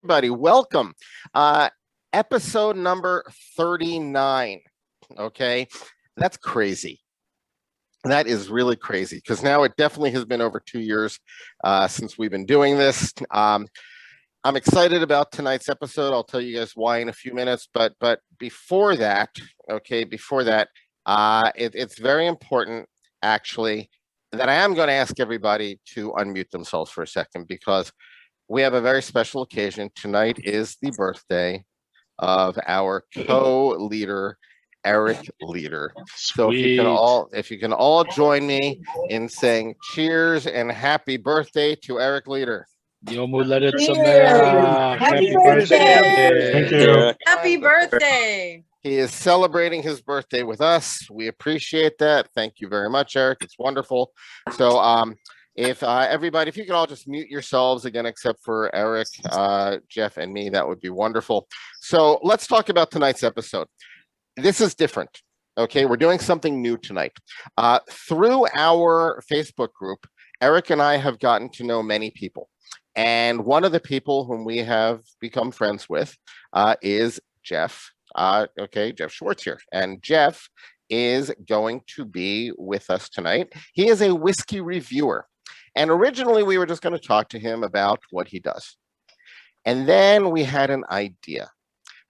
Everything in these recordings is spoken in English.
Everybody, welcome. Episode number 39. Okay, that's crazy. That is really crazy because now it definitely has been over 2 years since we've been doing this. I'm excited about tonight's episode. I'll tell you guys why in a few minutes. But before that, it's very important actually that I am going to ask everybody to unmute themselves for a second because we have a very special occasion. Tonight is the birthday of our co-leader, Eric Leader. So if you can all join me in saying cheers and happy birthday to Eric Leader. Yom huladet sameach. Happy birthday. Thank you. Happy birthday. He is celebrating his birthday with us. We appreciate that. Thank you very much, Eric. It's wonderful. So if everybody, if you could all just mute yourselves again, except for Eric, Jeff, and me, that would be wonderful. So let's talk about tonight's episode. This is different. Okay, we're doing something new tonight. Through our Facebook group, Eric and I have gotten to know many people. And one of the people whom we have become friends with is Jeff. Jeff Schwartz here. And Jeff is going to be with us tonight. He is a whiskey reviewer. And originally we were just going to talk to him about what he does. And then we had an idea.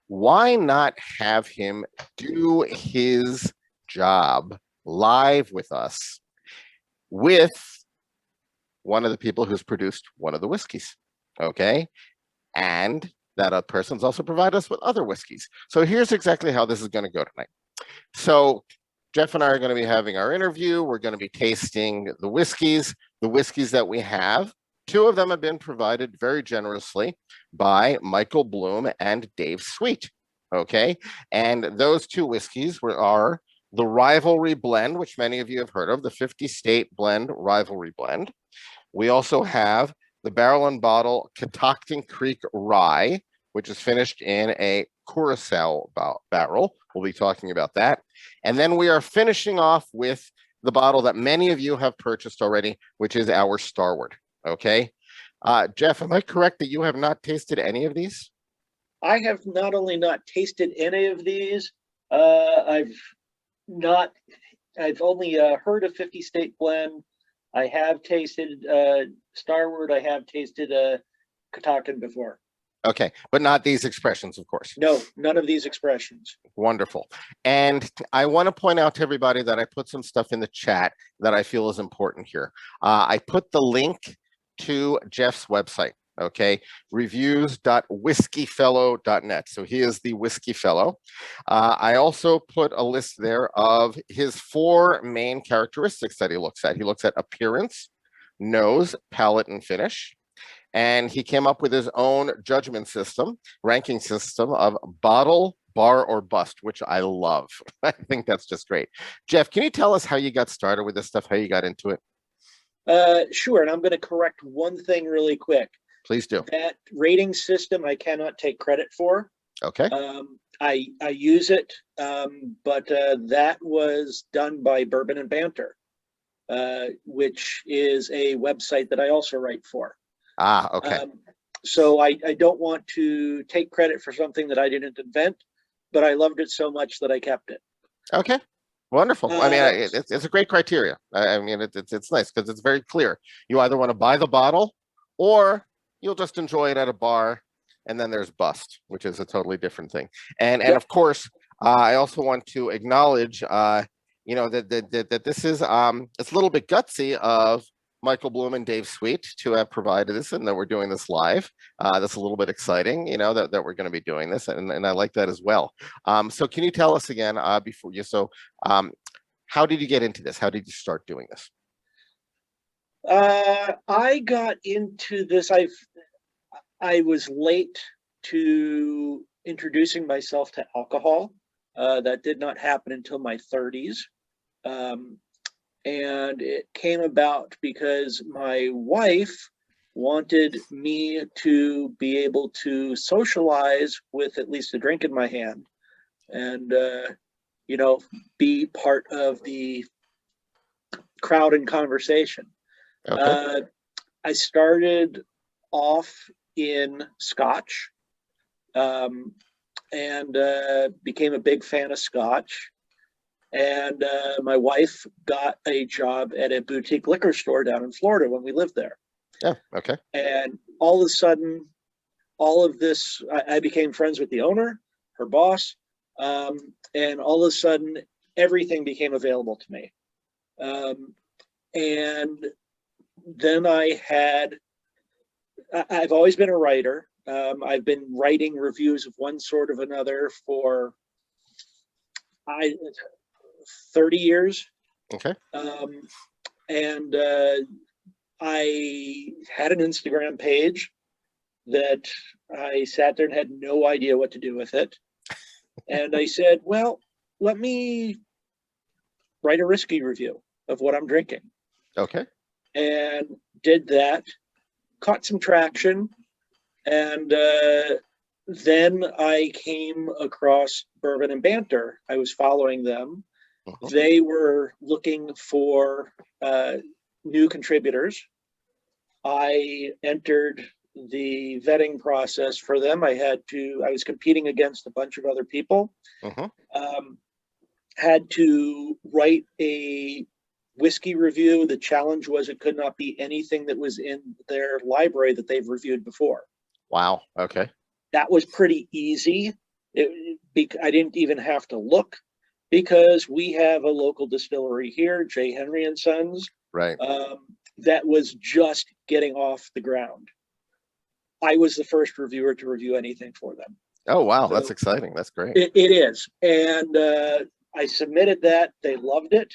Why not have him do his job live with us with one of the people who's produced one of the whiskeys, okay? And that person's also provided us with other whiskeys. So here's exactly how this is going to go tonight. So Jeff and I are going to be having our interview. We're going to be tasting the whiskeys that we have. Two of them have been provided very generously by Michael Bloom and Dave Sweet, okay? And those two whiskeys are the Rivalry Blend, which many of you have heard of, the 50 State Blend Rivalry Blend. We also have the Barrel and Bottle Catoctin Creek Rye, which is finished in a Curacao barrel. We'll be talking about that. And then we are finishing off with the bottle that many of you have purchased already, which is our Starward, okay? Jeff, am I correct that you have not tasted any of these? I have not only not tasted any of these, I've only heard of 50 State Blend. I have tasted Starward. I have tasted Catoctin before. Okay, but not these expressions, of course. No, none of these expressions. Wonderful. And I want to point out to everybody that I put some stuff in the chat that I feel is important here. I put the link to Jeff's website, okay? Reviews.whiskeyfellow.net. So he is the Whiskey Fellow. I also put a list there of his 4 main characteristics that he looks at. He looks at appearance, nose, palate, and finish. And he came up with his own judgment system, ranking system of bottle, bar, or bust, which I love. I think that's just great. Jeff, can you tell us how you got started with this stuff, how you got into it? Sure, and I'm going to correct one thing really quick. Please do. That rating system I cannot take credit for. Okay. I use it, but that was done by Bourbon and Banter, which is a website that I also write for. Ah, okay. So I don't want to take credit for something that I didn't invent, but I loved it so much that I kept it. Okay. Wonderful. I mean, it's a great criteria. I mean, it's nice because it's very clear. You either want to buy the bottle or you'll just enjoy it at a bar. And then there's bust, which is a totally different thing. And of course, I also want to acknowledge, that this is it's a little bit gutsy of Michael Bloom and Dave Sweet to have provided this, and that we're doing this live. That's a little bit exciting, that we're going to be doing this, and I like that as well. So can you tell us again how did you get into this? How did you start doing this? I got into this. I was late to introducing myself to alcohol. That did not happen until my 30s. And it came about because my wife wanted me to be able to socialize with at least a drink in my hand and, be part of the crowd and conversation. Okay. I started off in Scotch, and became a big fan of Scotch. And my wife got a job at a boutique liquor store down in Florida when we lived there. Yeah. Okay. And all of a sudden, all of this, I became friends with the owner, her boss, and all of a sudden, everything became available to me. And then I've always been a writer. I've been writing reviews of one sort of another for 30 years. Okay. And I had an Instagram page that I sat there and had no idea what to do with it. And I said, well, let me write a whiskey review of what I'm drinking. Okay. And did that, caught some traction. And then I came across Bourbon and Banter. I was following them. They were looking for new contributors. I entered the vetting process for them. I was competing against a bunch of other people. Had to write a whiskey review. The challenge was it could not be anything that was in their library that they've reviewed before. Wow. Okay. That was pretty easy. I didn't even have to look, because we have a local distillery here, J. Henry and Sons, Right. that was just getting off the ground. I was the first reviewer to review anything for them. Oh, wow. So that's exciting. That's great. It is. And I submitted that. They loved it.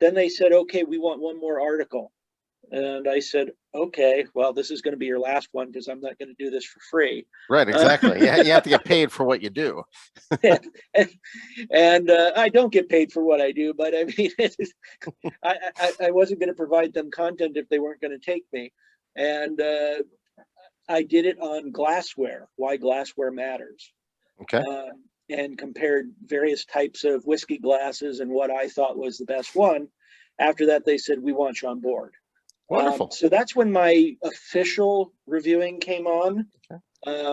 Then they said, okay, we want one more article. And I said, okay, well, this is going to be your last one, because I'm not going to do this for free. Right. Exactly. Yeah. You have to get paid for what you do. And I don't get paid for what I do, but I mean, I wasn't going to provide them content if they weren't going to take me. And I did it on glassware, why glassware matters. Okay. And compared various types of whiskey glasses and what I thought was the best one. After that, they said, we want you on board. Wonderful. So that's when my official reviewing came on. Okay.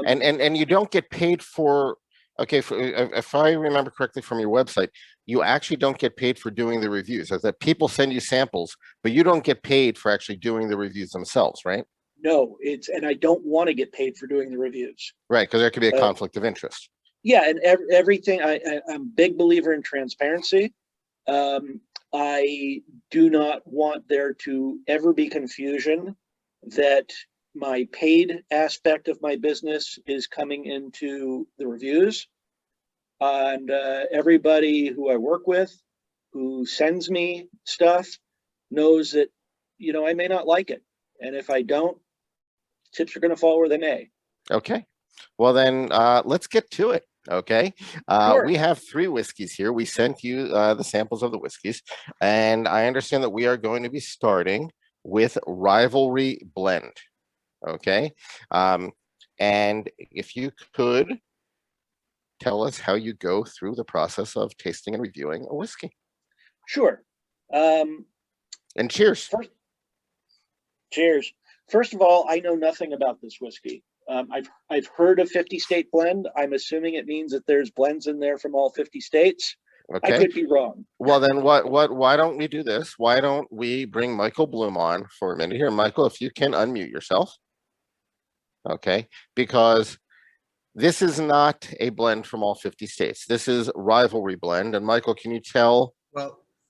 And you don't get paid for, okay, if I remember correctly from your website, you actually don't get paid for doing the reviews. As that people send you samples, but you don't get paid for actually doing the reviews themselves, right? No, and I don't want to get paid for doing the reviews. Right, because there could be a conflict of interest. Yeah, and everything, I'm a big believer in transparency. I do not want there to ever be confusion that my paid aspect of my business is coming into the reviews. And everybody who I work with, who sends me stuff, knows that, I may not like it. And if I don't, tips are going to fall where they may. Okay. Well, then let's get to it. Okay. Sure. We have 3 whiskeys here. We sent you the samples of the whiskeys, and I understand that we are going to be starting with Rivalry Blend. Okay. And if you could tell us how you go through the process of tasting and reviewing a whiskey. Sure. And cheers. Cheers. First of all, I know nothing about this whiskey. I've heard of 50-state blend. I'm assuming it means that there's blends in there from all 50 states. Okay. I could be wrong. Well, then why don't we do this? Why don't we bring Michael Bloom on for a minute here? Michael, if you can unmute yourself. Okay, because this is not a blend from all 50 states. This is Rivalry Blend. And Michael, can you tell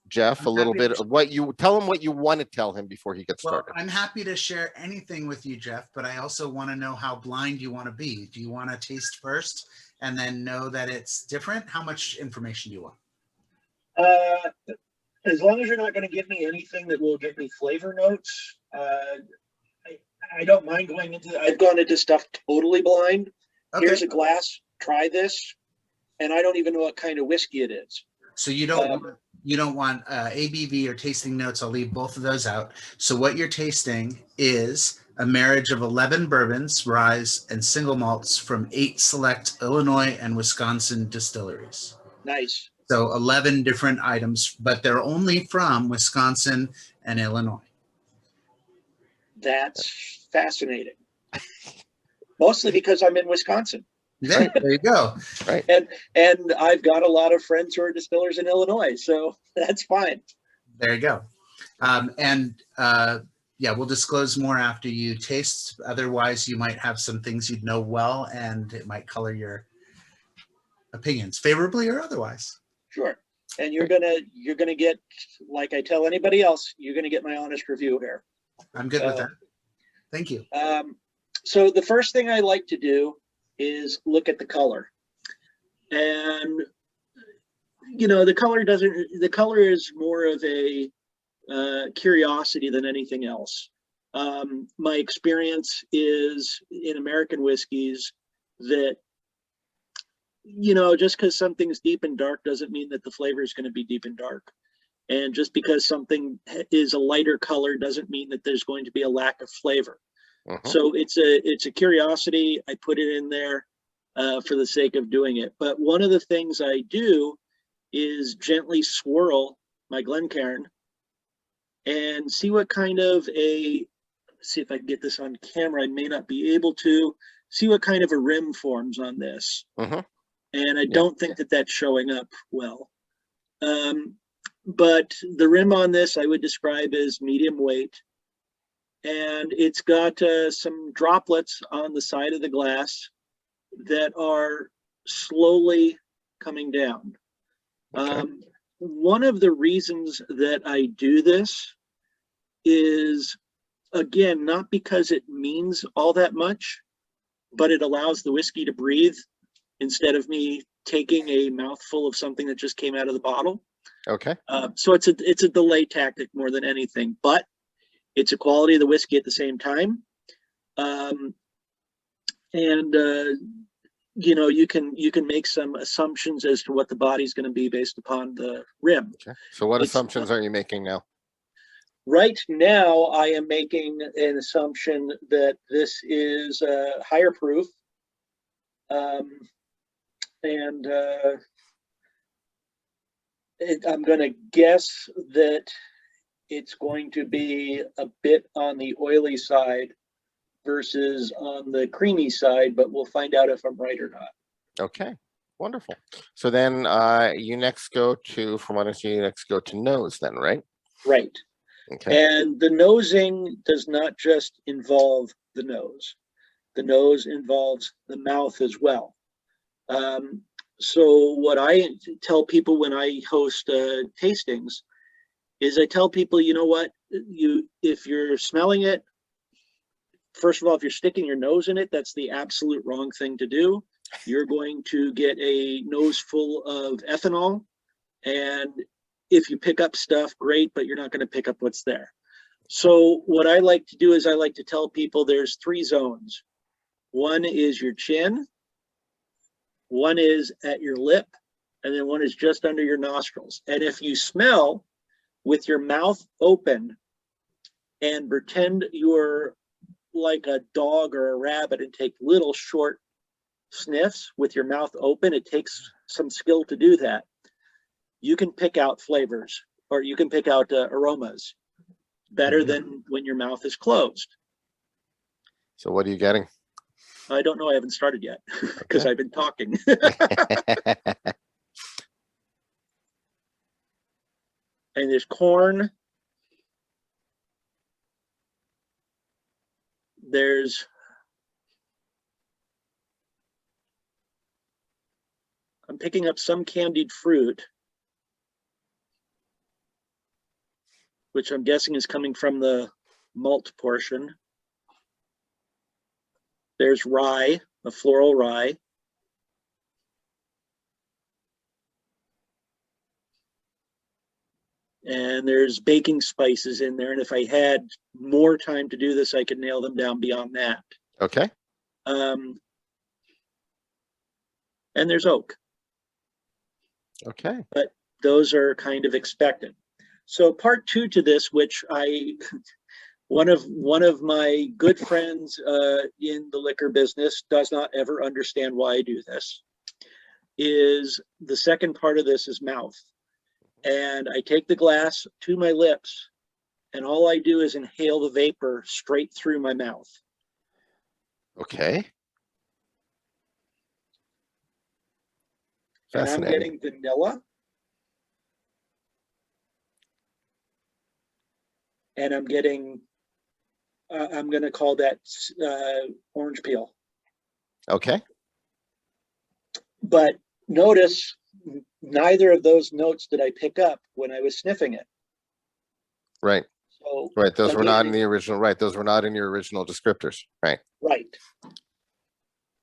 Jeff a little bit of what you tell him what you want to tell him before he gets started? I'm happy to share anything with you, Jeff, but I also want to know how blind you want to be. Do you want to taste first and then know that it's different? How much information do you want? As long as you're not going to give me anything that will give me flavor notes, I don't mind going into. I've gone into stuff totally blind. Okay. Here's a glass. Try this, and I don't even know what kind of whiskey it is. So you don't want ABV or tasting notes. I'll leave both of those out. So what you're tasting is a marriage of 11 bourbons, rye, and single malts from 8 select Illinois and Wisconsin distilleries. Nice. So 11 different items, but they're only from Wisconsin and Illinois. That's fascinating. Mostly because I'm in Wisconsin. Yeah, there you go. And I've got a lot of friends who are distillers in Illinois, so that's fine. There you go. Yeah, we'll disclose more after you taste. Otherwise, you might have some things you'd know well, and it might color your opinions favorably or otherwise. Sure. And you're gonna get, like I tell anybody else, you're gonna get my honest review here. I'm good with that. Thank you. So the first thing I like to do is look at the color. And the color is more of a curiosity than anything else. My experience is in American whiskeys that, just because something's deep and dark doesn't mean that the flavor is going to be deep and dark. And just because something is a lighter color doesn't mean that there's going to be a lack of flavor. So it's a curiosity. I put it in there for the sake of doing it. But one of the things I do is gently swirl my Glencairn and see what kind of see if I can get this on camera. I may not be able to see what kind of a rim forms on this. And I don't think that that's showing up well. But the rim on this I would describe as medium weight. And it's got some droplets on the side of the glass that are slowly coming down. One of the reasons that I do this is, again, not because it means all that much, but it allows the whiskey to breathe instead of me taking a mouthful of something that just came out of the bottle. So it's a delay tactic more than anything, but it's a quality of the whiskey at the same time. You can make some assumptions as to what the body's going to be based upon the rim. So what assumptions are you making now? Right now, I am making an assumption that this is higher proof. I'm going to guess that it's going to be a bit on the oily side versus on the creamy side, but we'll find out if I'm right or not. Okay, wonderful. So then you next go to, from what I see, you next go to nose then, right? Right. Okay. And the nosing does not just involve the nose. The nose involves the mouth as well. So what I tell people when I host tastings is I tell people, you know what, if you're smelling it, first of all, if you're sticking your nose in it, that's the absolute wrong thing to do. You're going to get a nose full of ethanol. And if you pick up stuff, great, but you're not going to pick up what's there. So what I like to do is I like to tell people there's 3 zones. One is your chin, one is at your lip, and then one is just under your nostrils. And if you smell with your mouth open and pretend you're like a dog or a rabbit and take little short sniffs with your mouth open, it takes some skill to do that. You can pick out flavors, or you can pick out aromas better than when your mouth is closed. So what are you getting? I don't know. I haven't started yet because I've been talking. And there's corn. I'm picking up some candied fruit, which I'm guessing is coming from the malt portion. There's rye, a floral rye. And there's baking spices in there. And if I had more time to do this, I could nail them down beyond that. Okay. And there's oak. Okay. But those are kind of expected. So part 2 to this, which one of my good friends in the liquor business does not ever understand why I do this, is the second part of this is mouth. And I take the glass to my lips, and all I do is inhale the vapor straight through my mouth. Okay. and I'm Fascinating. getting vanilla, and I'm getting, I'm going to call that orange peel. Okay. But notice neither of those notes did I pick up when I was sniffing it. Right. So Right. Those were not in again, the original. Right. Those were not in your original descriptors. Right. right.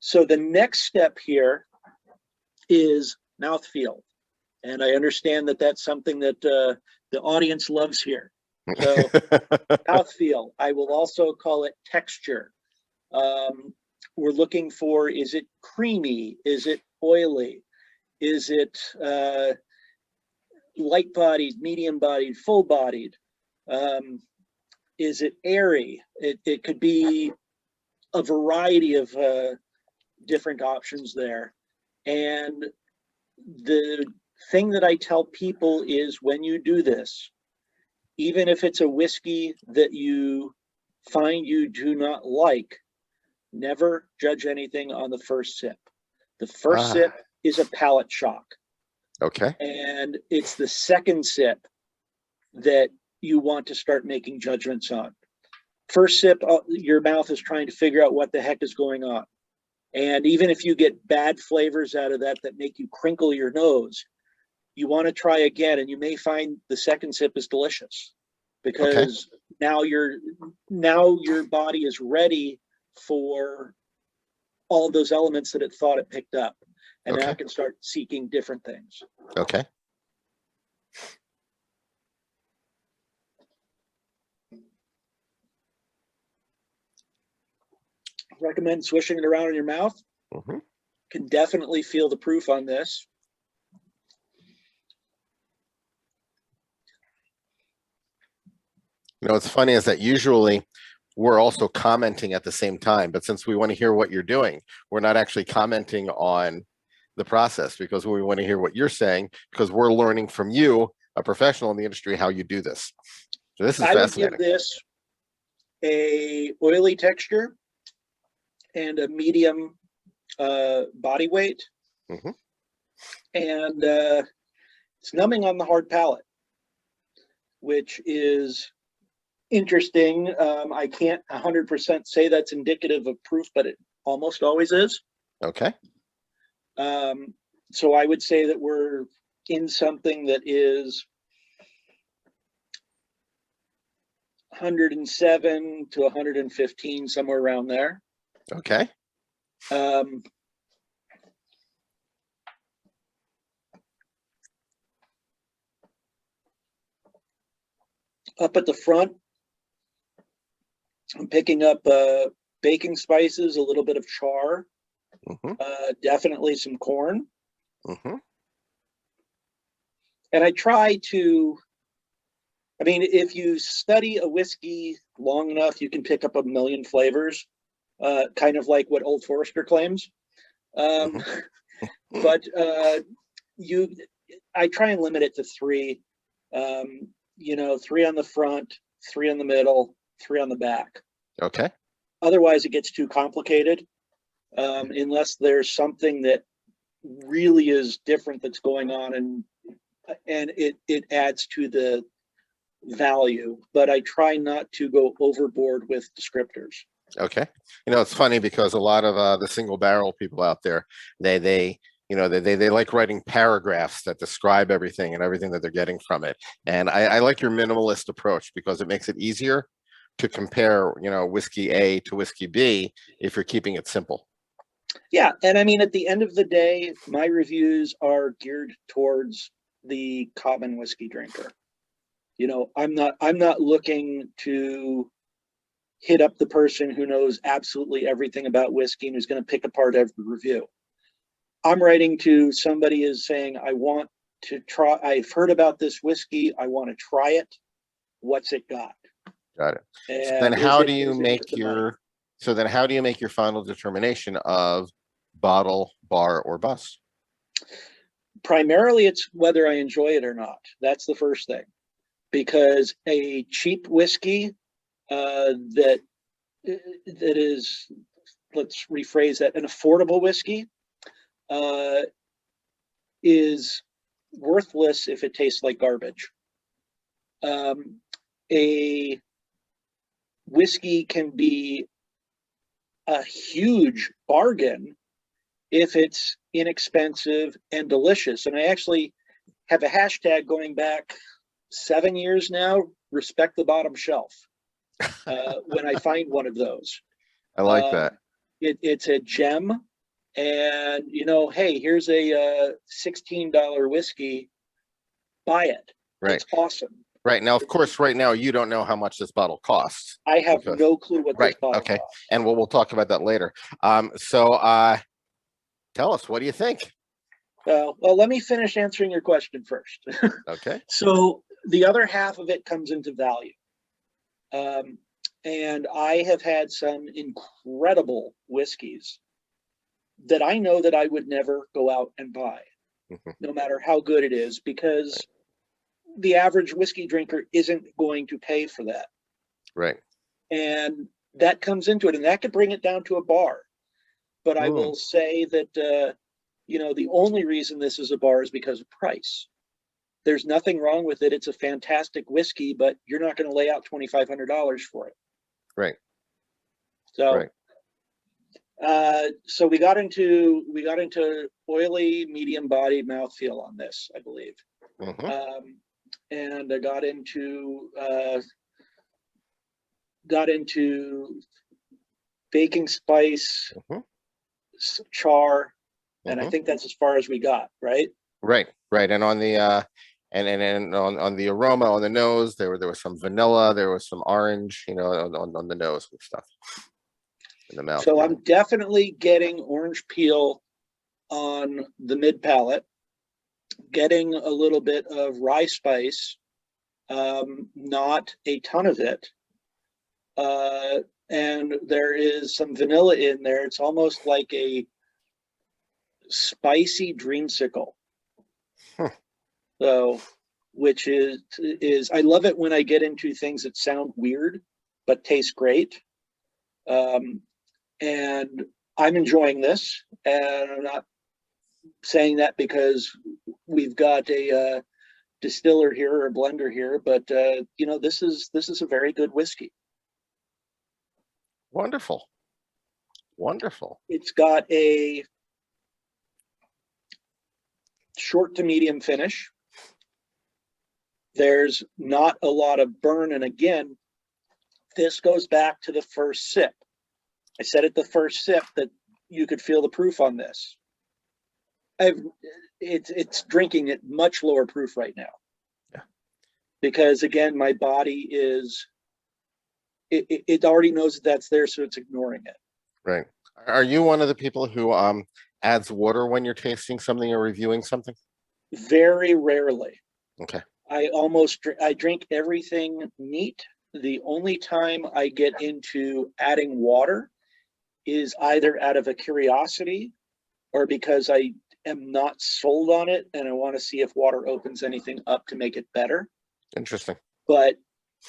So the next step here is mouthfeel. And I understand that that's something that the audience loves here. So mouthfeel, I will also call it texture. We're looking for, is it creamy? Is it oily? Is it light-bodied, medium-bodied, full-bodied? Is it airy? It could be a variety of different options there. And the thing that I tell people is when you do this, even if it's a whiskey that you find you do not like, never judge anything on the first sip. The first sip is a palate shock. Okay. And it's the second sip that you want to start making judgments on. First sip, your mouth is trying to figure out what the heck is going on. And even if you get bad flavors out of that make you crinkle your nose, you want to try again, and you may find the second sip is delicious because now your body is ready for all of those elements that it thought it picked up, and now it can start seeking different things. Okay. Recommend swishing it around in your mouth. Mm-hmm. Can definitely feel the proof on this. You know, what's funny is that usually we're also commenting at the same time, but since we want to hear what you're doing, we're not actually commenting on the process because we want to hear what you're saying because we're learning from you, a professional in the industry, how you do this. So this is fascinating. I would give this a oily texture and a medium body weight. Mm-hmm. And it's numbing on the hard palate, which is interesting. I can't 100% say that's indicative of proof, but it almost always is. Okay. So I would say that we're in something that is 107 to 115, somewhere around there. Okay. Up at the front, I'm picking up baking spices, a little bit of char, definitely some corn. Mm-hmm. And I try to, I mean, if you study a whiskey long enough, you can pick up a million flavors, kind of like what Old Forester claims. But I try and limit it to three. You know, 3 on the front, 3 on the middle, 3 on the back. Okay. Otherwise, it gets too complicated unless there's something that really is different that's going on, and it adds to the value. But I try not to go overboard with descriptors. Okay. You know, it's funny because a lot of the single barrel people out there, they like writing paragraphs that describe everything and everything that they're getting from it. And I like your minimalist approach because it makes it easier to compare, you know, whiskey A to whiskey B if you're keeping it simple. Yeah. And I mean, at the end of the day, my reviews are geared towards the common whiskey drinker. You know, I'm not looking to hit up the person who knows absolutely everything about whiskey and who's going to pick apart every review. I'm writing to somebody is saying, I want to try, I've heard about this whiskey. I want to try it. What's it got? Got it. And So then how do you is it make worth the money? your final determination of bottle, bar, or bus? Primarily, it's whether I enjoy it or not. That's the first thing. Because a cheap whiskey that is, let's rephrase that, an affordable whiskey, is worthless if it tastes like garbage. A whiskey can be a huge bargain if it's inexpensive and delicious. And I actually have a hashtag going back 7 years now, respect the bottom shelf, when I find one of those. I like that. It's a gem. And, you know, hey, here's a $16 whiskey, buy it. Right. It's awesome. Right. Now, of course, right now, you don't know how much this bottle costs. I have because- no clue what Right. this bottle Okay. costs. And we'll talk about that later. So tell us, what do you think? Well, let me finish answering your question first. Okay. So the other half of it comes into value. And I have had some incredible whiskeys that I know that I would never go out and buy, no matter how good it is, because the average whiskey drinker isn't going to pay for that. Right. And that comes into it, and that could bring it down to a bar. But I will say that, you know, the only reason this is a bar is because of price. There's nothing wrong with it. It's a fantastic whiskey, but you're not going to lay out $2,500 for it. Right. So, Right. so we got into oily, medium-bodied mouthfeel on this, I believe. And I got into baking spice, char, and I think that's as far as we got, right? Right. Right. And on the and on the aroma on the nose, there was some vanilla, there was some orange, you know, on the nose and stuff. In the mouth. So I'm definitely getting orange peel on the mid palate, getting a little bit of rye spice, not a ton of it. And there is some vanilla in there. It's almost like a spicy dreamsicle. So, which is I love it when I get into things that sound weird but taste great. And I'm enjoying this, and I'm not saying that because we've got a distiller here or a blender here, but you know, this is a very good whiskey. Wonderful. Wonderful. It's got a short to medium finish. There's not a lot of burn, and again, this goes back to the first sip. I said at the first sip that you could feel the proof on this. It's drinking at much lower proof right now. Yeah. Because again, my body it already knows that that's there, so it's ignoring it. Right. Are you one of the people who adds water when you're tasting something or reviewing something? Very rarely. Okay. I drink everything neat. The only time I get into adding water is either out of a curiosity or because I am not sold on it and I want to see if water opens anything up to make it better. Interesting. But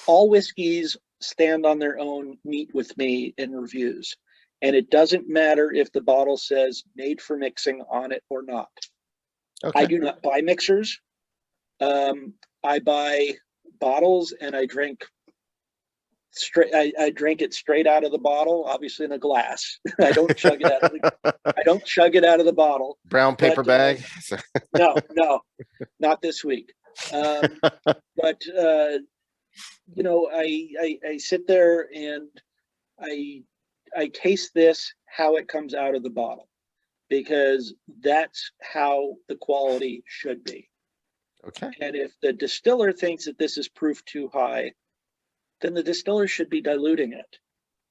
all whiskeys stand on their own neat with me in reviews. And it doesn't matter if the bottle says made for mixing on it or not. Okay. I do not buy mixers. I buy bottles and I drink straight. I drink it straight out of the bottle, obviously in a glass. I don't chug it out of the bottle. Brown paper bag. No, not this week. But you know, I sit there and I taste this how it comes out of the bottle, because that's how the quality should be. Okay. And if the distiller thinks that this is proof too high, then the distiller should be diluting it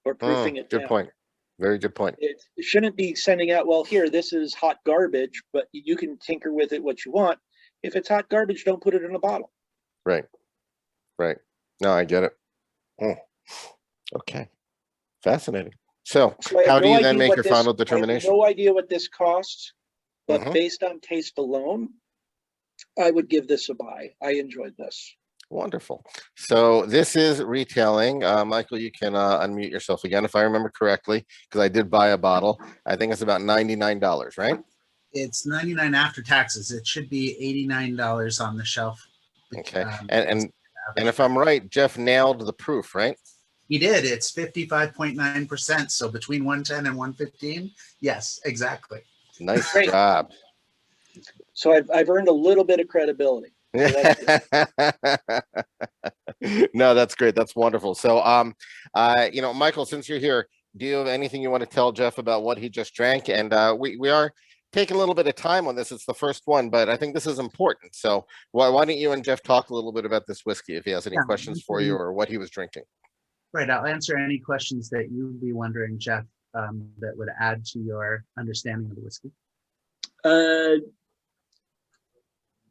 or proofing it down. Good point. Very good point. It shouldn't be sending out, well, here, this is hot garbage, but you can tinker with it what you want. If it's hot garbage, don't put it in a bottle. Right. Right. No, I get it. Okay. Fascinating. So I how have do no you then idea make what your this- final I have determination? no idea what this costs, but Mhm. based on taste alone, I would give this a buy. I enjoyed this. Wonderful. So this is retailing. Michael, you can unmute yourself again if I remember correctly, because I did buy a bottle. I think it's about $99, right? It's $99 after taxes. It should be $89 on the shelf. Okay. Um, And if I'm right, Jeff nailed the proof, right? He did. It's 55.9%. So between 110 and 115. Yes, exactly. Nice Great. job. So I've earned a little bit of credibility. So that's No, that's great. That's wonderful. So, Michael, since you're here, do you have anything you want to tell Jeff about what he just drank? And we are taking a little bit of time on this. It's the first one, but I think this is important. So why don't you and Jeff talk a little bit about this whiskey, if he has any questions for you or what he was drinking? Right. I'll answer any questions that you'd be wondering, Jeff, that would add to your understanding of the whiskey.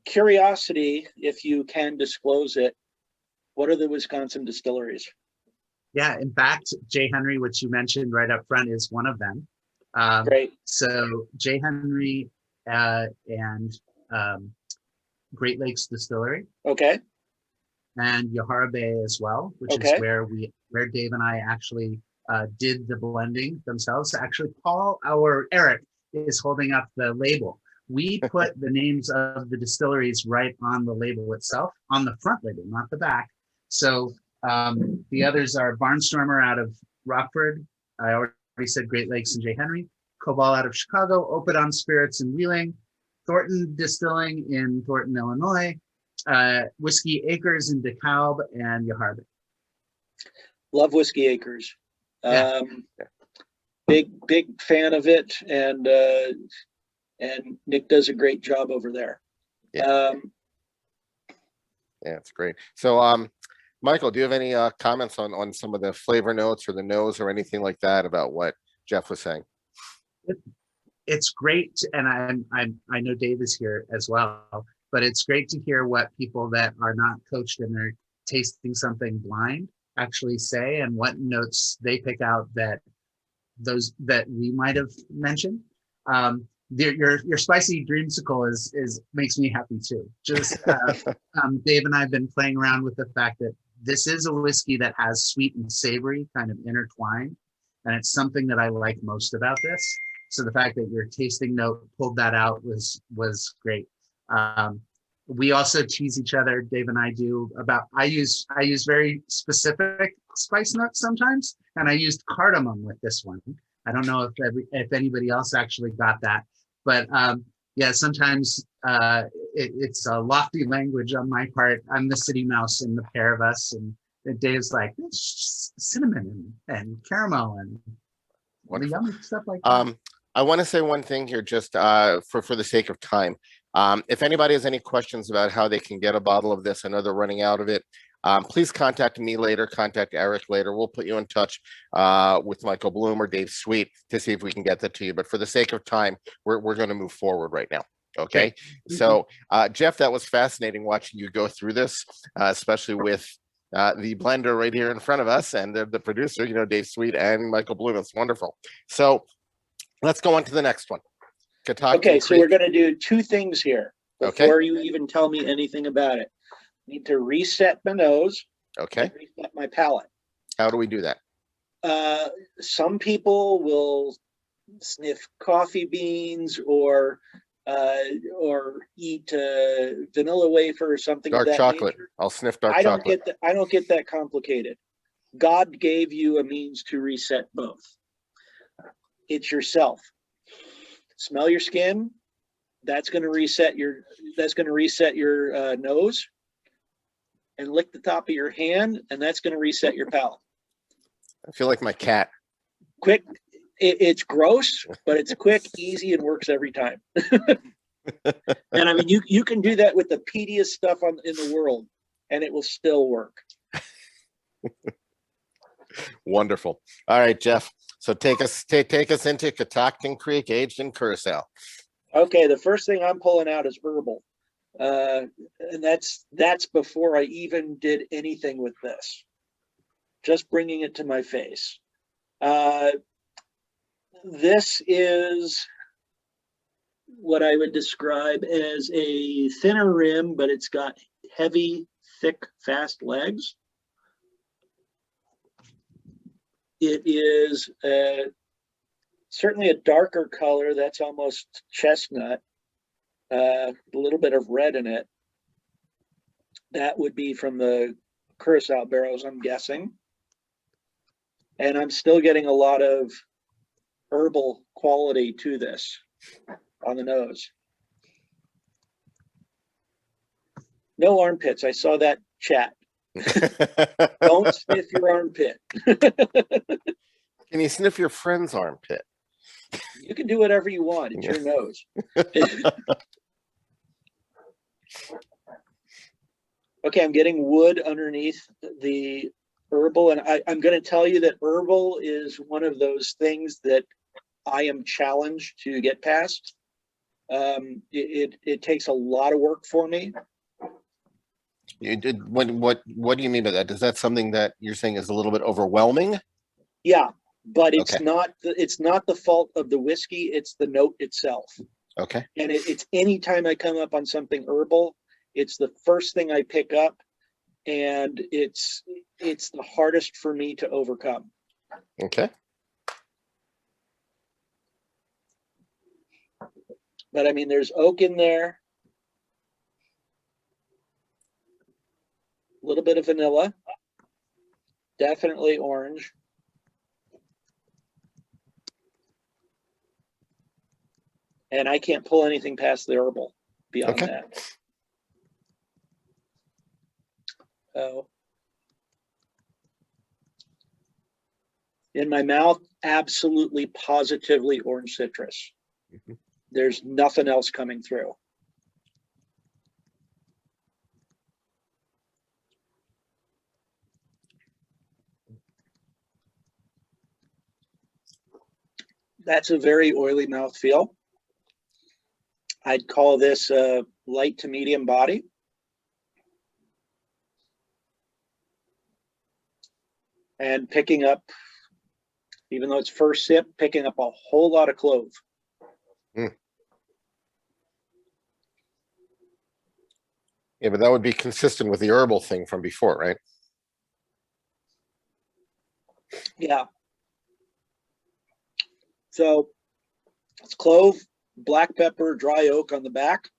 Curiosity, if you can disclose it, what are the Wisconsin distilleries? Yeah, in fact, J. Henry, which you mentioned right up front, is one of them. Great. So J. Henry and Great Lakes Distillery Okay. and Yahara Bay as well, which Okay. is where Dave and I actually did the blending themselves. Actually, Eric is holding up the label. We put the names of the distilleries right on the label itself, on the front label, not the back. So the others are Barnstormer out of Rockford. I already said Great Lakes and J. Henry. Cobalt out of Chicago. Opidon Spirits in Wheeling. Thornton Distilling in Thornton, Illinois. Whiskey Acres in DeKalb and Yahara Bay. Love Whiskey Acres. Yeah. Big fan of it, and Nick does a great job over there. Yeah. Yeah, it's great. So, Michael, do you have any comments on some of the flavor notes or the nose or anything like that about what Jeff was saying? It's great, and I know Dave is here as well, but it's great to hear what people that are not coached and they're tasting something blind actually say, and what notes they pick out that we might have mentioned. Your spicy dreamsicle is makes me happy too. Just Dave and I have been playing around with the fact that this is a whiskey that has sweet and savory kind of intertwined, and it's something that I like most about this. So the fact that your tasting note pulled that out was great. We also tease each other, Dave and I do, about I use very specific spice notes sometimes, and I used cardamom with this one. I don't know if anybody else actually got that, but yeah, sometimes it's a lofty language on my part. I'm the city mouse in the pair of us, and Dave's like cinnamon and caramel and the yummy stuff like that. I want to say one thing here, just for the sake of time. If anybody has any questions about how they can get a bottle of this, I know they're running out of it. Please contact me later, contact Eric later. We'll put you in touch with Michael Bloom or Dave Sweet to see if we can get that to you. But for the sake of time, we're going to move forward right now. Okay. So, Jeff, that was fascinating watching you go through this, especially with the blender right here in front of us and the producer, Dave Sweet and Michael Bloom. It's wonderful. So let's go on to the next one. Okay, so we're going to do two things here before Okay. you even tell me anything about it. I need to reset my nose. Okay. And reset my palate. How do we do that? Some people will sniff coffee beans or eat vanilla wafer or something Dark of that chocolate. nature. I'll sniff dark I don't chocolate. get that complicated. God gave you a means to reset both. It's yourself. Smell your skin. That's going to reset your nose, and lick the top of your hand, and that's going to reset your palate. I feel like my cat. Quick. It's gross, but it's quick, easy, and works every time. And I mean, you can do that with the peatiest stuff in the world, and it will still work. Wonderful. All right, Jeff. So take us into Catoctin Creek, aged in Curacao. Okay, the first thing I'm pulling out is herbal, and that's before I even did anything with this. Just bringing it to my face. This is what I would describe as a thinner rim, but it's got heavy, thick, fast legs. It is certainly a darker color. That's almost chestnut. A little bit of red in it. That would be from the Curacao barrels, I'm guessing. And I'm still getting a lot of herbal quality to this on the nose. No armpits. I saw that chat. Don't sniff your armpit. Can you sniff your friend's armpit? You can do whatever you want. It's your nose. Okay, I'm getting wood underneath the herbal, and I'm going to tell you that herbal is one of those things that I am challenged to get past. It takes a lot of work for me. You did what do you mean by that? Is that something that you're saying is a little bit overwhelming? Yeah, but it's Okay. not the fault of the whiskey, it's the note itself. Okay. And it's anytime I come up on something herbal, it's the first thing I pick up, and it's the hardest for me to overcome. Okay. But I mean, there's oak in there, a little bit of vanilla, definitely orange. And I can't pull anything past the herbal beyond Okay. that. So in my mouth, absolutely positively orange citrus. Mhm. There's nothing else coming through. That's a very oily mouthfeel. I'd call this a light to medium body. And picking up, even though it's first sip, picking up a whole lot of clove. Yeah, but that would be consistent with the herbal thing from before, right? Yeah. So it's clove, black pepper, dry oak on the back.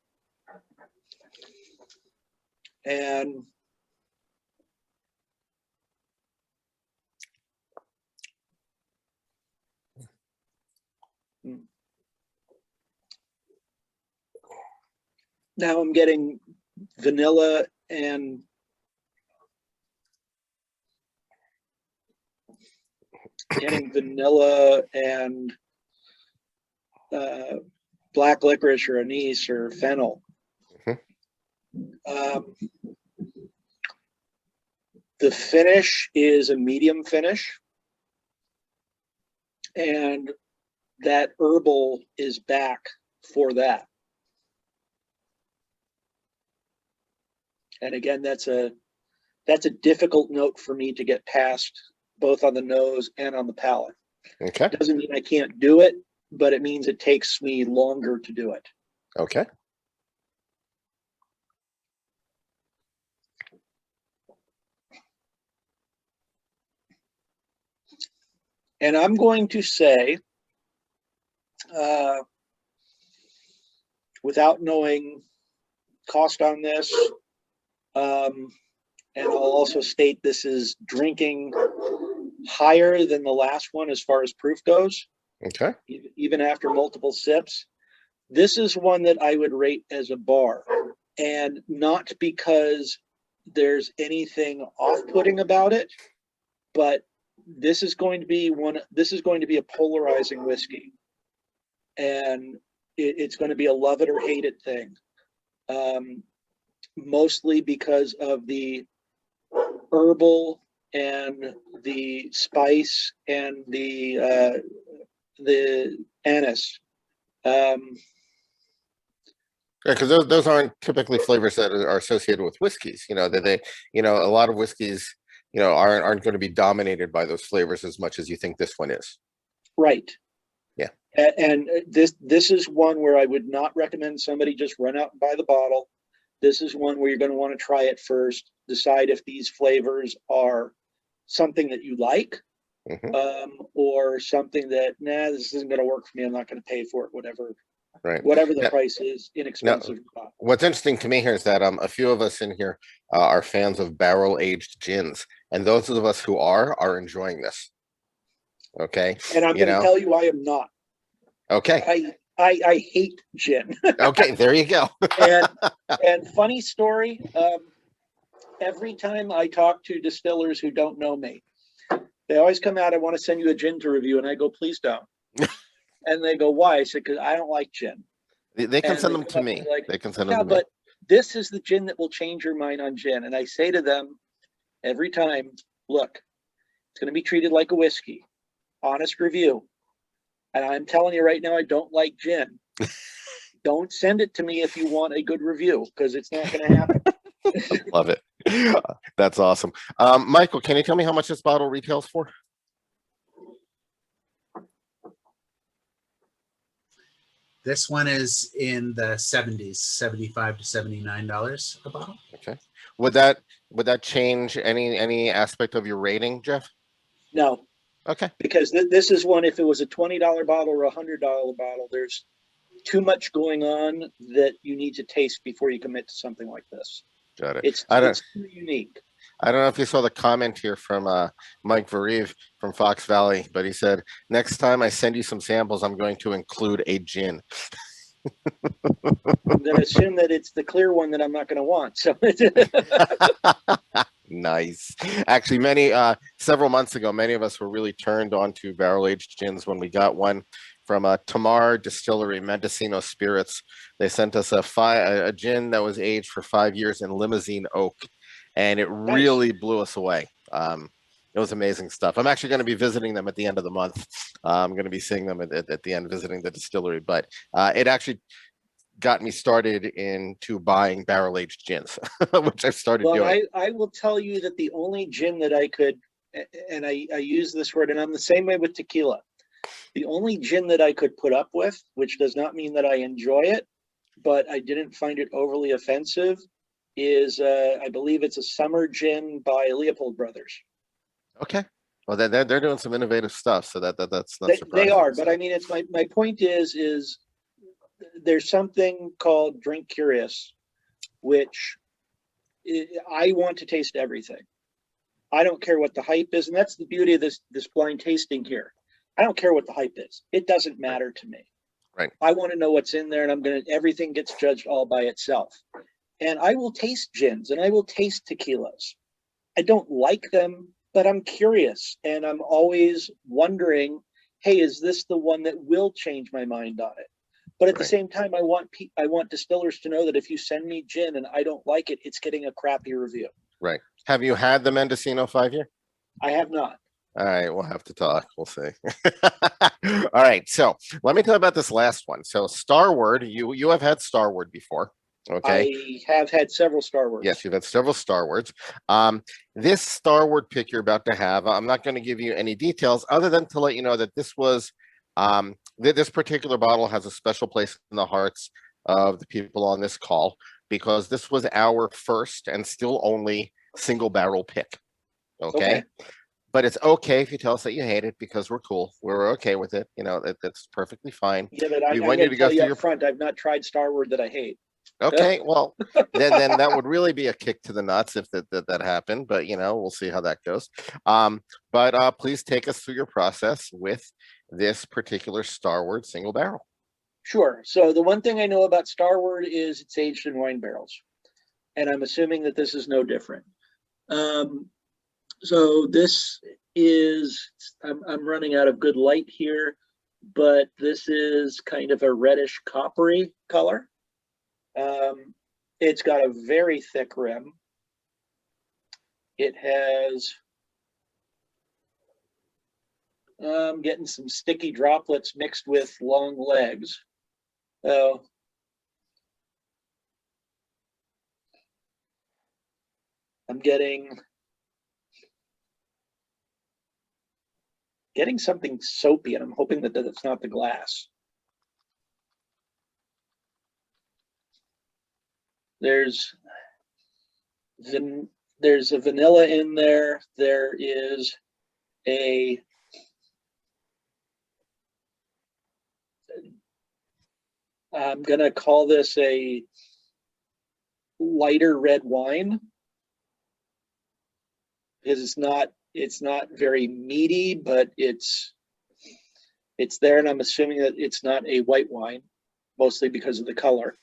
And now I'm getting vanilla and black licorice or anise or fennel. The finish is a medium finish, and that herbal is back for that. And again, that's a difficult note for me to get past, both on the nose and on the palate. Okay. Doesn't mean I can't do it, but it means it takes me longer to do it. Okay. And I'm going to say, without knowing cost on this, and I'll also state this is drinking higher than the last one as far as proof goes. Okay. Even after multiple sips. This is one that I would rate as a bar, and not because there's anything off-putting about it, but this is going to be a polarizing whiskey, and it's going to be a love it or hate it thing. Mostly because of the herbal and the spice and the anise. Yeah, because those aren't typically flavors that are associated with whiskeys. You know, that a lot of whiskeys, aren't going to be dominated by those flavors as much as you think this one is. Right. Yeah. And this is one where I would not recommend somebody just run out and buy the bottle. This is one where you're going to want to try it first, decide if these flavors are something that you like, or something that, nah, this isn't going to work for me. I'm not going to pay for it, whatever Right. the price is, inexpensive. What's interesting to me here is that a few of us in here are fans of barrel-aged gins, and those of us who are enjoying this. Okay. And I'm going to tell you, I am not. Okay. I hate gin. Okay, there you go. and funny story, every time I talk to distillers who don't know me, they always come out, I want to send you a gin to review, and I go, please don't. And they go, why? I said, because I don't like gin. They can send them to me. Like, they can send them to me. But this is the gin that will change your mind on gin. And I say to them every time, look, it's going to be treated like a whiskey. Honest review. And I'm telling you right now, I don't like gin. Don't send it to me if you want a good review, because it's not going to happen. Love it. That's awesome. Michael, can you tell me how much this bottle retails for? This one is in the 70s, $75 to $79 a bottle. Okay. Would that change any aspect of your rating, Jeff? No. Okay. Because this is one, if it was a $20 bottle or a $100 bottle, there's too much going on that you need to taste before you commit to something like this. Got it. It's too unique. I don't know if you saw the comment here from Mike Varive from Fox Valley, but he said, next time I send you some samples, I'm going to include a gin. I'm going to assume that it's the clear one that I'm not going to want. So Nice. Actually, several months ago, many of us were really turned on to barrel-aged gins when we got one from Tamar Distillery, Mendocino Spirits. They sent us a gin that was aged for 5 years in Limousine Oak, and it really blew us away. It was amazing stuff. I'm actually going to be visiting them at the end of the month. I'm going to be seeing them at the end, visiting the distillery, but it actually got me started into buying barrel-aged gins, which I've started doing. I will tell you that the only gin that I could, and I use this word, and I'm the same way with tequila, the only gin that I could put up with, which does not mean that I enjoy it, but I didn't find it overly offensive, is I believe it's a summer gin by Leopold Brothers. Okay. Well, they're doing some innovative stuff, so that's not surprising. They are, but I mean, it's my point is there's something called Drink Curious, which I want to taste everything. I don't care what the hype is, and that's the beauty of this blind tasting here. I don't care what the hype is. It doesn't matter to me. Right. I want to know what's in there, and everything gets judged all by itself. And I will taste gins and I will taste tequilas. I don't like them, but I'm curious, and I'm always wondering, hey, is this the one that will change my mind on it? But at the same time, I want distillers to know that if you send me gin and I don't like it, it's getting a crappy review. Right. Have you had the Mendocino 5-year? I have not. All right, we'll have to talk. We'll see. All right, so let me tell you about this last one. So Starward, you have had Starward before. Okay. I have had several Starwards. Yes, you've had several Starwards. This Starward pick you're about to have, I'm not going to give you any details other than to let you know that this was this particular bottle has a special place in the hearts of the people on this call, because this was our first and still only single barrel pick. Okay. But it's okay if you tell us that you hate it, because we're cool. We're okay with it. You know, that's perfectly fine. Yeah, but I want you to go through your front. I've not tried Starward that I hate. Okay, well, then that would really be a kick to the nuts if that happened. But you know, we'll see how that goes. But please take us through your process with this particular Starward single barrel. Sure. So the one thing I know about Starward is it's aged in wine barrels, and I'm assuming that this is no different. So this is, I'm running out of good light here, but this is kind of a reddish coppery color. It's got a very thick rim. It has, I'm getting some sticky droplets mixed with long legs. So I'm getting something soapy, and I'm hoping that it's not the glass. There's a vanilla in there. There is a I'm gonna call this a lighter red wine because it's not very meaty, but it's there, and I'm assuming that it's not a white wine, mostly because of the color.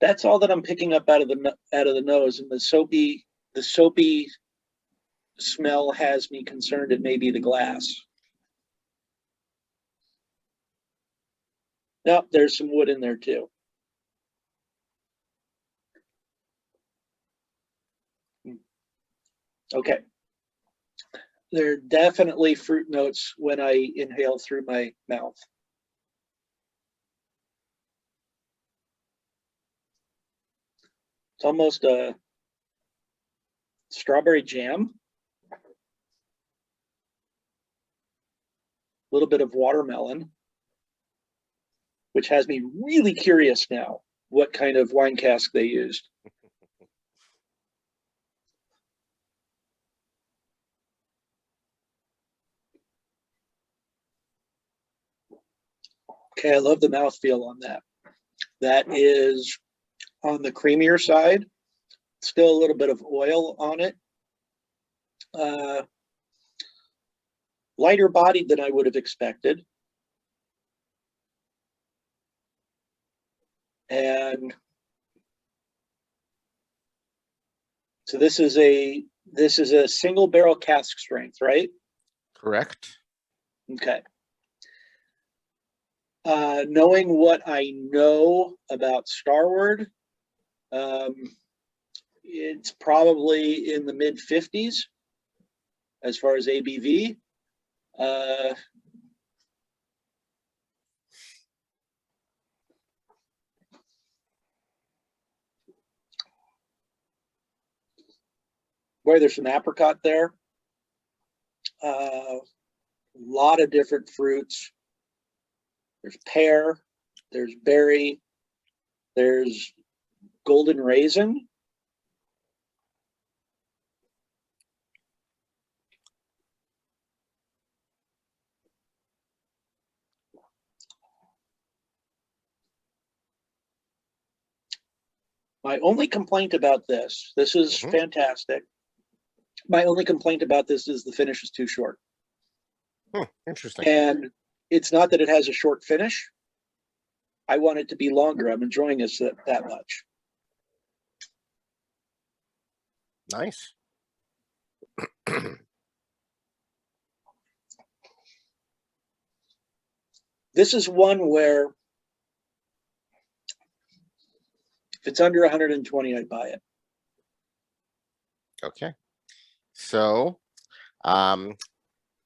That's all that I'm picking up out of the nose, and the soapy smell has me concerned it may be the glass. No, there's some wood in there too. Okay. There are definitely fruit notes when I inhale through my mouth. It's almost a strawberry jam. A little bit of watermelon, which has me really curious now what kind of wine cask they used. Okay, I love the mouthfeel on that. That is on the creamier side. Still a little bit of oil on it. Lighter bodied than I would have expected. And so this is a single barrel cask strength, right? Correct. Okay. Knowing what I know about Starward, it's probably in the mid 50s as far as ABV. Boy, there's some apricot there. A lot of different fruits. There's pear, there's berry, there's golden raisin. My only complaint about this is fantastic. My only complaint about this is the finish is too short. Interesting. And it's not that it has a short finish. I want it to be longer. I'm enjoying this that much. Nice. This is one where if it's under 120, I'd buy it. Okay. So,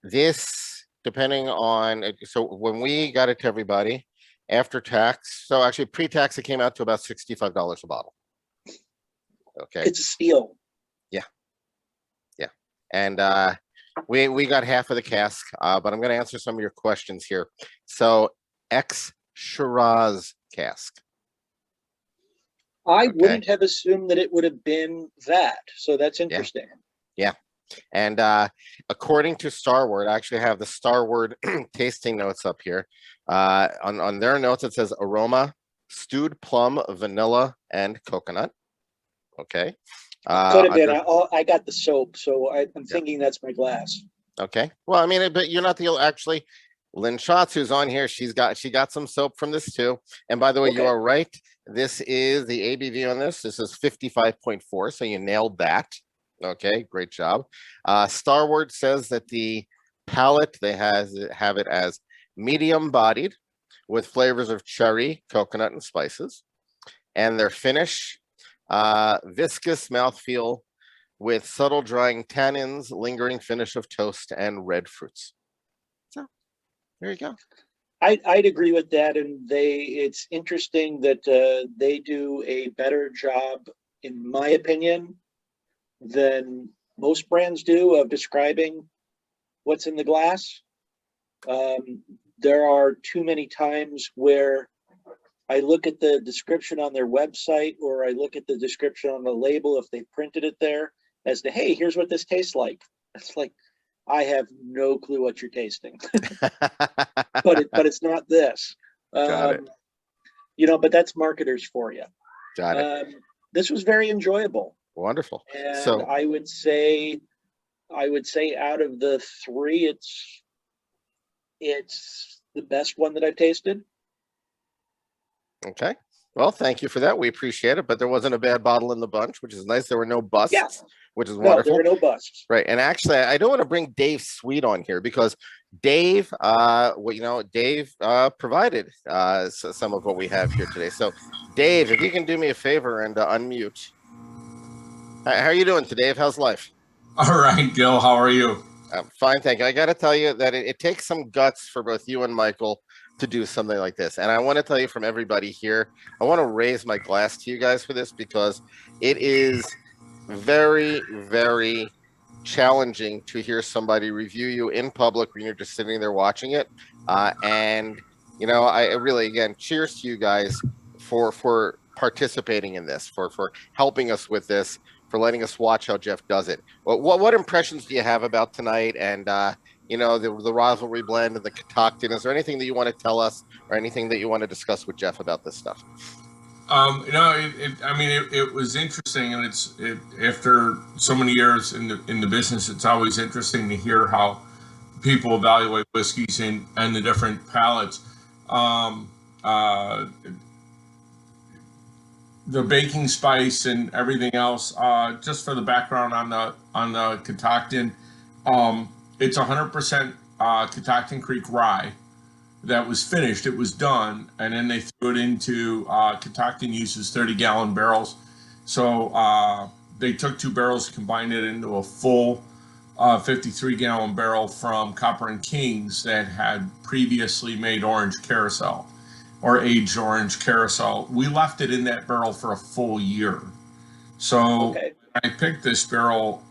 this, depending on, so when we got it to everybody, after tax, so actually pre-tax, it came out to about $65 a bottle. Okay. It's a steal. Yeah. And we got half of the cask, but I'm going to answer some of your questions here. So, Shiraz cask. I wouldn't have assumed that it would have been that. So that's interesting. Yeah. And according to Starward, I actually have the Starward tasting notes up here. On their notes, it says aroma, stewed plum, vanilla, and coconut. Okay. Could have been. I got the soap, so I'm thinking that's my glass. Okay. Well, I mean, but you're not the actually. Lynn Schatz, who's on here, she got some soap from this too. And by the way, you are right. This is the ABV on this. This is 55.4. So you nailed that. Okay, great job. Starward says that the palate, they have it as medium bodied with flavors of cherry, coconut, and spices. And their finish, viscous mouthfeel with subtle drying tannins, lingering finish of toast, and red fruits. So there you go. I'd agree with that. And it's interesting that they do a better job, in my opinion, than most brands do of describing what's in the glass. There are too many times where I look at the description on their website or I look at the description on the label if they printed it there, as to, hey, here's what this tastes like. It's like, I have no clue what you're tasting, but it's not this. Got it. You know, but that's marketers for you. Got it. This was very enjoyable. Wonderful. And So I would say out of the three, it's the best one that I've tasted. okay. Well, thank you for that. We appreciate it. But there wasn't a bad bottle in the bunch, which is nice. There were no busts, Yeah. which is No, there wonderful. were no busts. Right. And actually, I don't want to bring Dave Sweet on here because Dave, Dave provided some of what we have here today. So, Dave, if you can do me a favor and unmute. How are you doing today, Dave? How's life? All right, Gil, how are you? Fine, thank you. I got to tell you that it takes some guts for both you and Michael to do something like this. And I want to tell you from everybody here, I want to raise my glass to you guys for this because it is very, very challenging to hear somebody review you in public when you're just sitting there watching it. And, you know, I really, again, cheers to you guys for participating in this, for helping us with this, for letting us watch how Jeff does it. What impressions do you have about tonight and, you know, the rivalry blend and the Catoctin? Is there anything that you want to tell us or anything that you want to discuss with Jeff about this stuff? You know, it was interesting, and after so many years in the business, it's always interesting to hear how people evaluate whiskeys and the different palates. The baking spice and everything else. Just for the background on the Catoctin, it's 100% Catoctin Creek rye that was finished. It was done, and then they threw it into Catoctin uses 30-gallon barrels. So they took 2 barrels, combined it into a full 53-gallon barrel from Copper and Kings that had previously made orange carousel or aged orange carousel. We left it in that barrel for a full year. So Okay. I picked this barrel.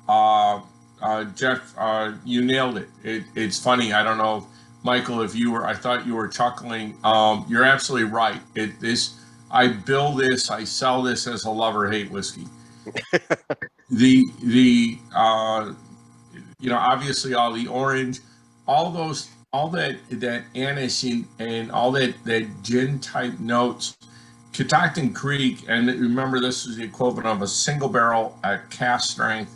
Jeff, you nailed it. It's funny. I don't know, Michael, if you were, I thought you were chuckling. You're absolutely right. I build this, I sell this as a love or hate whiskey. You know, obviously all the orange, all that anise and all that gin type notes. Catoctin Creek, and remember this is the equivalent of a single barrel at cask strength.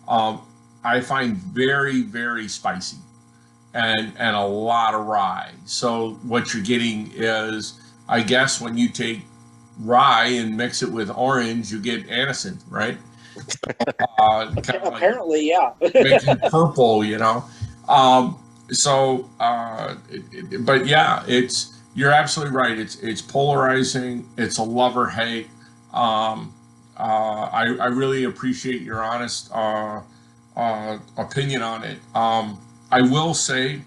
I find very, very spicy and a lot of rye. So what you're getting is, I guess, when you take rye and mix it with orange, you get anisette, right? Apparently, yeah. Making purple, you know. But yeah, you're absolutely right. It's polarizing. It's a love or hate. I really appreciate your honest opinion on it. I will say,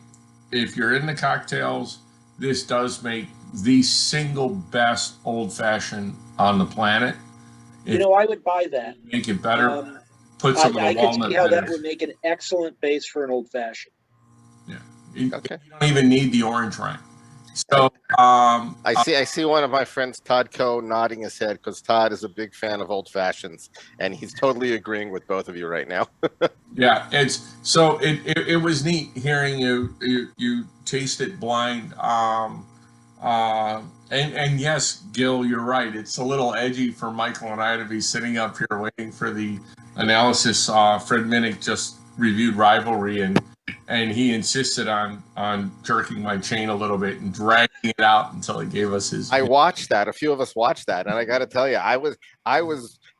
if you're in the cocktails, this does make the single best old fashioned on the planet. You know, I would buy that. Make it better. Put some of I the could walnut see how that bitters. would make an excellent base for an old fashioned. Okay. You don't even need the orange rind. So I see one of my friends, Todd Coe, nodding his head because Todd is a big fan of old fashions, and he's totally agreeing with both of you right now. yeah, it was neat hearing you taste it blind. And yes, Gil, you're right. It's a little edgy for Michael and I to be sitting up here waiting for the analysis. Fred Minnick just reviewed Rivalry, and he insisted on jerking my chain a little bit and dragging it out until he gave us his. I watched that. A few of us watched that, and I got to tell you, I was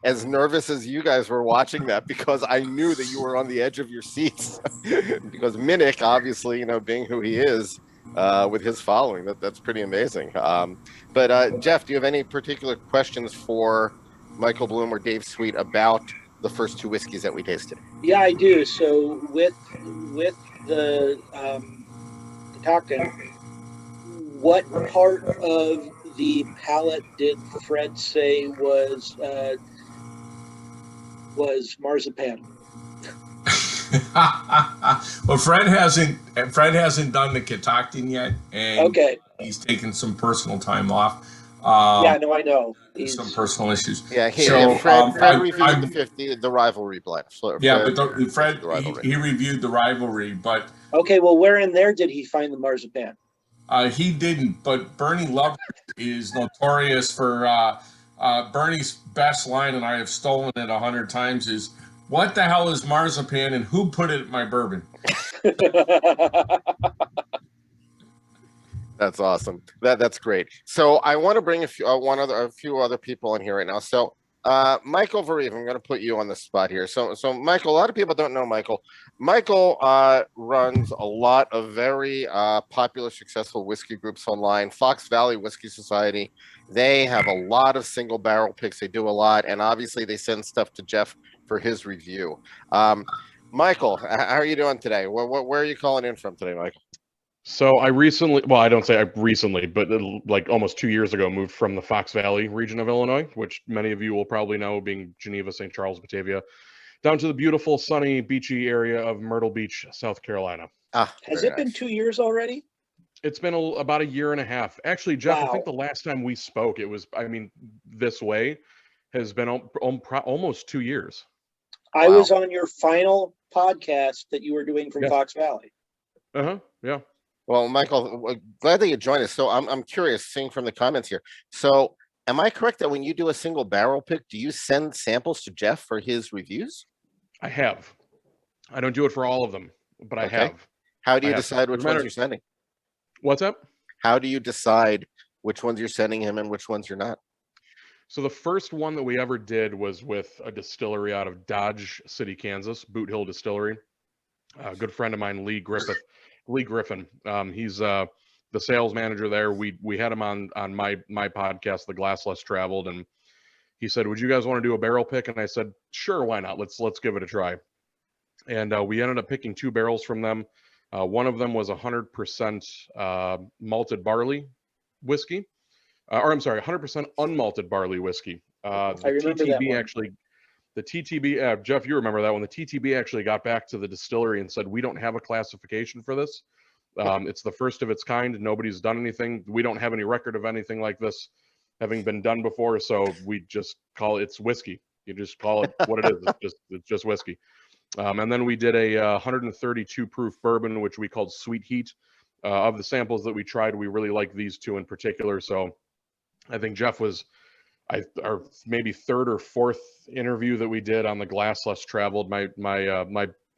as nervous as you guys were watching that because I knew that you were on the edge of your seats. Because Minnick, obviously, you know, being who he is, with his following, that's pretty amazing. But Jeff, do you have any particular questions for Michael Bloom or Dave Sweet about the first 2 whiskeys that we tasted? Yeah, I do. So with the Catoctin, what part of the palate did Fred say was marzipan? Well, Fred hasn't done the Catoctin yet, and Okay. he's taken some personal time off. Yeah, no, I know. Some personal issues. Yeah, So, Fred reviewed the rivalry blend. Yeah, but Fred, the rivalry. he reviewed the rivalry, but Okay, well, where in there did he find the marzipan? he didn't. But Bernie Love is notorious for Bernie's best line, and I have stolen it 100 times. Is what the hell is marzipan, and who put it in my bourbon? That's awesome. That's great. So I want to bring a few other people in here right now. So Michael Vareve, I'm going to put you on the spot here. So Michael, a lot of people don't know Michael. Michael runs a lot of very popular, successful whiskey groups online. Fox Valley Whiskey Society. They have a lot of single barrel picks. They do a lot, and obviously they send stuff to Jeff for his review. Michael, how are you doing today? Where are you calling in from today, Michael? So I recently, well, I don't say I recently, but like almost 2 years ago, moved from the Fox Valley region of Illinois, which many of you will probably know, being Geneva, St. Charles, Batavia, down to the beautiful, sunny, beachy area of Myrtle Beach, South Carolina. Has it been 2 years already? It's been about a year and a half. Actually, Jeff, Wow. I think the last time we spoke, it was, I mean, this way has been almost 2 years. I was on your final podcast that you were doing from Fox Valley. Yeah. Well, Michael, glad that you joined us. So I'm curious, seeing from the comments here. So am I correct that when you do a single barrel pick, do you send samples to Jeff for his reviews? I have. I don't do it for all of them, but I have. How do you decide which ones you're sending? What's up? How do you decide which ones you're sending him and which ones you're not? So the first one that we ever did was with a distillery out of Dodge City, Kansas, Boot Hill Distillery. A good friend of mine, Lee Griffin. He's the sales manager there. We had him on my podcast, The Glass Less Traveled, and he said, "Would you guys want to do a barrel pick?" And I said, "Sure, why not? Let's give it a try." And we ended up picking 2 barrels from them. One of them was 100% malted barley whiskey, or I'm sorry, 100% unmalted barley whiskey. I remember that one. Actually. The TTB, Jeff, you remember that one. The TTB actually got back to the distillery and said, "We don't have a classification for this. It's the first of its kind. Nobody's done anything. We don't have any record of anything like this having been done before. So we just call it's whiskey. You just call it what it is. It's just whiskey." And then we did a 132 proof bourbon, which we called Sweet Heat. Of the samples that we tried, we really liked these 2 in particular. So I think Jeff was our maybe 3rd or 4th interview that we did on the Glass Less Traveled, my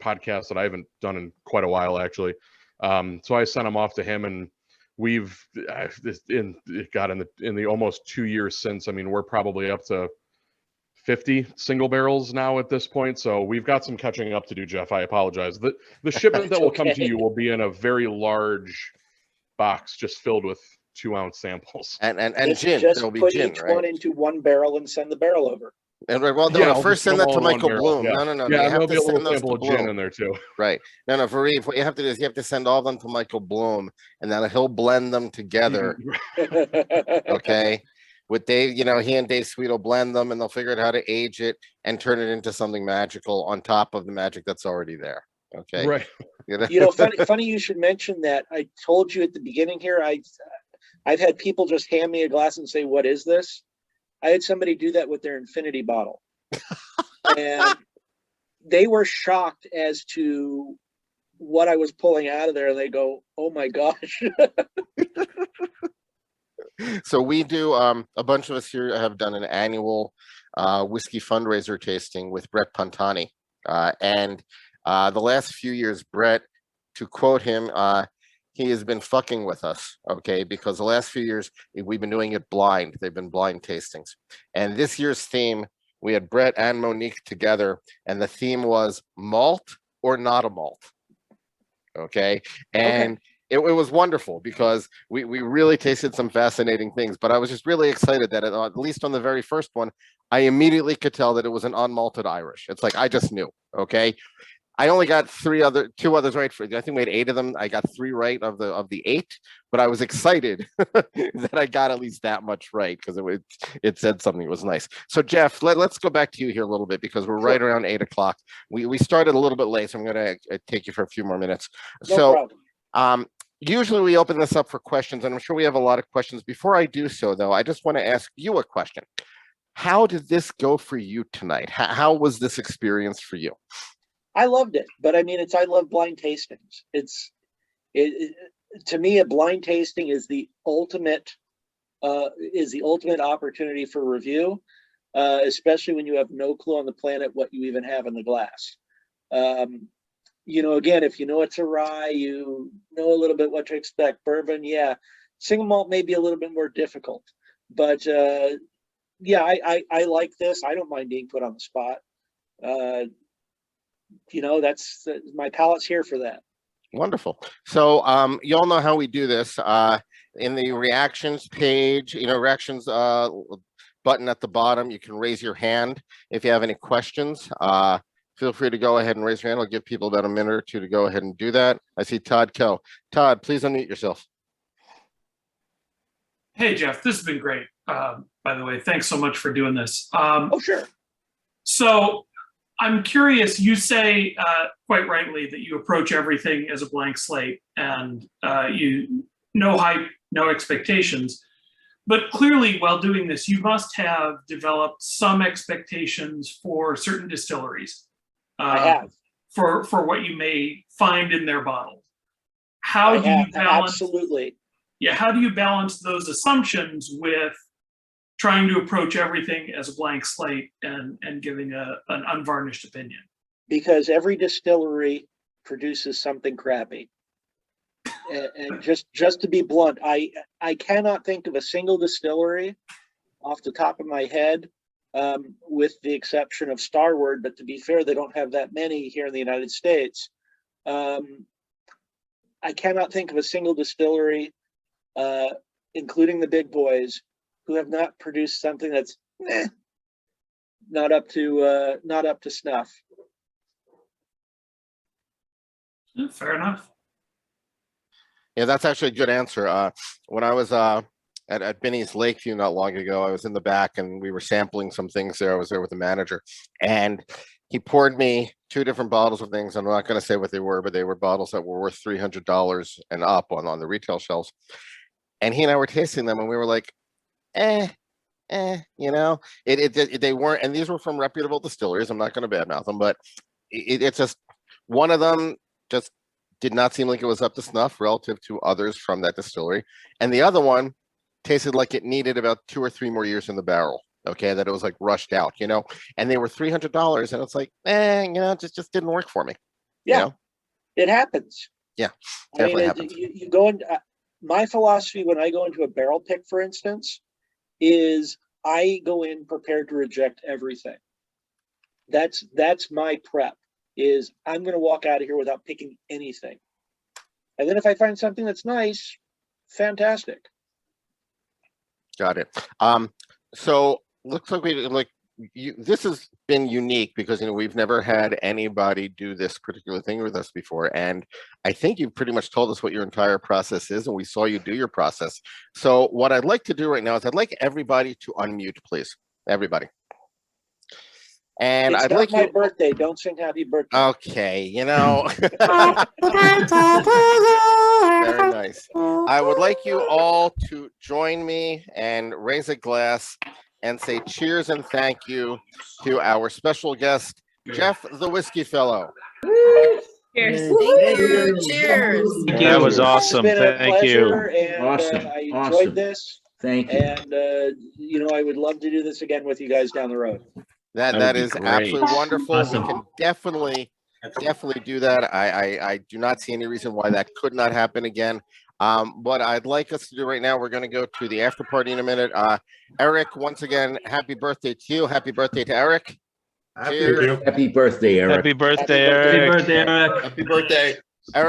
podcast that I haven't done in quite a while, actually. So I sent them off to him, and we've in the almost 2 years since. I mean, we're probably up to 50 single barrels now at this point. So we've got some catching up to do, Jeff. I apologize. The shipment that will come to you will be in a very large box, just filled with 2-ounce samples. And Just gin. There'll be put gin, each right? one into one barrel and send the barrel over. And well, Yeah, first send that to Michael Bloom. Yeah. No. Yeah, you have there'll to be a send little those sample to of gin Bloom. in there too. Right. No, Vareve, what you have to do is you have to send all of them to Michael Bloom, and then he'll blend them together. Okay. With Dave, he and Dave Sweet will blend them, and they'll figure out how to age it and turn it into something magical on top of the magic that's already there. Okay. Right. Funny you should mention that. I told you at the beginning here, I've had people just hand me a glass and say, "What is this?" I had somebody do that with their infinity bottle. And they were shocked as to what I was pulling out of there. And they go, "Oh my gosh." So we do, a bunch of us here have done an annual whiskey fundraiser tasting with Brett Pantani. And the last few years, Brett, to quote him, he has been fucking with us, okay? Because the last few years, we've been doing it blind. They've been blind tastings. And this year's theme, we had Brett and Monique together, and the theme was malt or not a malt, okay? And it was wonderful because we really tasted some fascinating things, but I was just really excited that at least on the very first one, I immediately could tell that it was an unmalted Irish. It's like, I just knew, okay? I only got 2 others right. I think we had 8 of them. I got 3 right of the 8, but I was excited that I got at least that much right because it said something. It was nice. So Jeff, let's go back to you here a little bit because we're right around 8 o'clock. We started a little bit late, so I'm going to take you for a few more minutes. No problem. Usually we open this up for questions, and I'm sure we have a lot of questions. Before I do so, though, I just want to ask you a question. How did this go for you tonight? How was this experience for you? I loved it, but I mean, I love blind tastings. To me, a blind tasting is the ultimate opportunity for review, especially when you have no clue on the planet what you even have in the glass. Again, if you know it's a rye, you know a little bit what to expect. Bourbon, yeah. Single malt may be a little bit more difficult, but yeah, I like this. I don't mind being put on the spot. That's my palate's here for that. Wonderful. So you all know how we do this. In the reactions page, reactions button at the bottom, you can raise your hand if you have any questions. Feel free to go ahead and raise your hand. I'll give people about a minute or two to go ahead and do that. I see Todd Coe. Todd, please unmute yourself. Hey, Jeff, this has been great. By the way, thanks so much for doing this. Oh, sure. So I'm curious, you say quite rightly that you approach everything as a blank slate and you no hype, no expectations. But clearly, while doing this, you must have developed some expectations for certain distilleries. I have. For what you may find in their bottle. How do you balance? Absolutely. Yeah, how do you balance those assumptions with trying to approach everything as a blank slate and giving an unvarnished opinion? Because every distillery produces something crappy. And just to be blunt, I cannot think of a single distillery off the top of my head, with the exception of Starward, but to be fair, they don't have that many here in the United States. I cannot think of a single distillery, including the big boys, who have not produced something that's not up to snuff. Fair enough. Yeah, that's actually a good answer. When I was at Binny's Lakeview not long ago, I was in the back and we were sampling some things there. I was there with the manager, and he poured me 2 different bottles of things. I'm not going to say what they were, but they were bottles that were worth $300 and up on the retail shelves. And he and I were tasting them, and we were like, they weren't. And these were from reputable distilleries. I'm not going to badmouth them, but it's just one of them just did not seem like it was up to snuff relative to others from that distillery. And the other one tasted like it needed about 2 or 3 more years in the barrel. Okay, that it was like rushed out, and they were $300, and it's like, just didn't work for me. Yeah, it happens. Yeah, definitely happens. You go into my philosophy when I go into a barrel pick, for instance, is I go in prepared to reject everything. That's my prep. Is I'm going to walk out of here without picking anything, and then if I find something that's nice, fantastic. Got it. So looks like this has been unique because we've never had anybody do this particular thing with us before, and I think you've pretty much told us what your entire process is, and we saw you do your process. So what I'd like to do right now is I'd like everybody to unmute, please. Everybody. And It's I'd not like my you. birthday. Don't sing happy birthday. Okay, Very nice. I would like you all to join me and raise a glass and say cheers and thank you to our special guest, Jeff the Whiskeyfellow. Cheers. Cheers. That was awesome. It's been a Thank you. pleasure, and Awesome. I enjoyed Awesome. this. Thank you. And I would love to do this again with you guys down the road. That That would be is great. absolutely wonderful. Awesome. We can definitely do that. I do not see any reason why that could not happen again. What I'd like us to do right now, we're going to go to the after party in a minute. Eric, once again, happy birthday to you. Happy birthday to Eric. Cheers. Happy birthday, Eric. Happy birthday, Happy birthday. Eric. Happy birthday, Eric. Happy birthday. Eric.